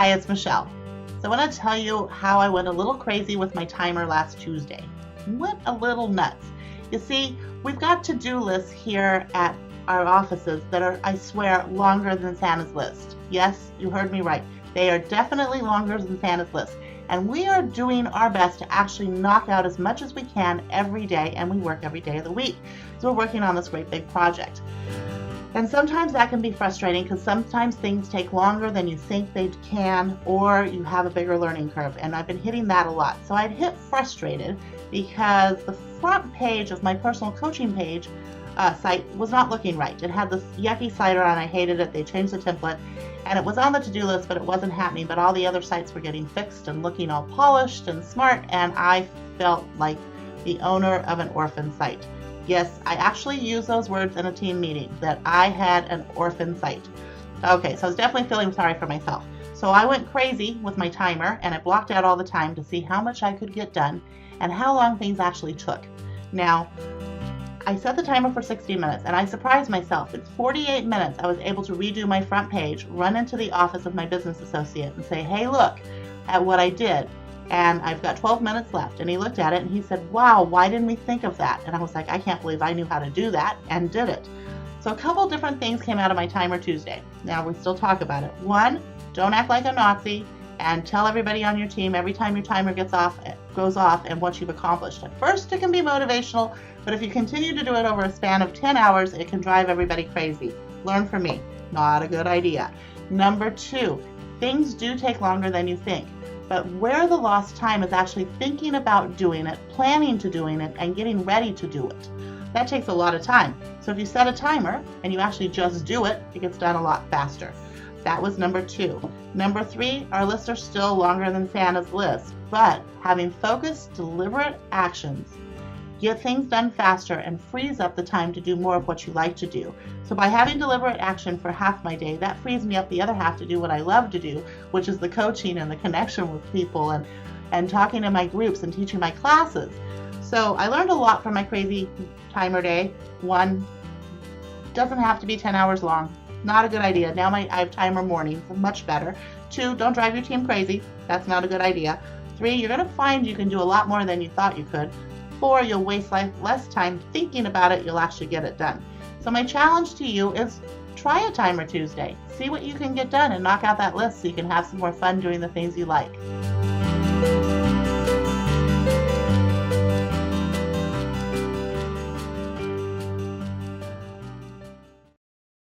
Hi, it's Michelle. So I want to tell you how I went a little crazy with my timer last Tuesday. Went a little nuts. You see, we've got to-do lists here at our offices that are, I swear, longer than Santa's list. Yes, you heard me right. They are definitely longer than Santa's list. And we are doing our best to actually knock out as much as we can every day, and we work every day of the week. So we're working on this great big project. And sometimes that can be frustrating because sometimes things take longer than you think they can, or you have a bigger learning curve. And I've been hitting that a lot. So I'd hit frustrated because the front page of my personal coaching page site was not looking right. It had this yucky cider on. I hated it. They changed the template. And it was on the to-do list, but it wasn't happening. But all the other sites were getting fixed and looking all polished and smart. And I felt like the owner of an orphan site. Yes, I actually used those words in a team meeting, that I had an orphan site. Okay, so I was definitely feeling sorry for myself. So I went crazy with my timer, and I blocked out all the time to see how much I could get done and how long things actually took. Now, I set the timer for 60 minutes, and I surprised myself. In 48 minutes, I was able to redo my front page, run into the office of my business associate, and say, hey, look at what I did. And I've got 12 minutes left. And he looked at it and he said, wow, why didn't we think of that? And I was like, I can't believe I knew how to do that, and did it. So a couple different things came out of my timer Tuesday. Now we still talk about it. One, don't act like a Nazi and tell everybody on your team every time your timer goes off and what you've accomplished. At first it can be motivational, but if you continue to do it over a span of 10 hours, it can drive everybody crazy. Learn from me. Not a good idea. Number two, things do take longer than you think. But where the lost time is actually thinking about doing it, planning to doing it, and getting ready to do it. That takes a lot of time. So if you set a timer and you actually just do it, it gets done a lot faster. That was number two. Number three, our lists are still longer than Santa's list, but having focused, deliberate actions get things done faster and frees up the time to do more of what you like to do. So by having deliberate action for half my day, that frees me up the other half to do what I love to do, which is the coaching and the connection with people and talking in my groups and teaching my classes. So I learned a lot from my crazy timer day. One, doesn't have to be 10 hours long. Not a good idea. Now I have timer mornings, much better. Two, don't drive your team crazy. That's not a good idea. Three, you're going to find you can do a lot more than you thought you could. Four, you'll waste less time thinking about it. You'll actually get it done. So my challenge to you is try a timer Tuesday. See what you can get done and knock out that list so you can have some more fun doing the things you like.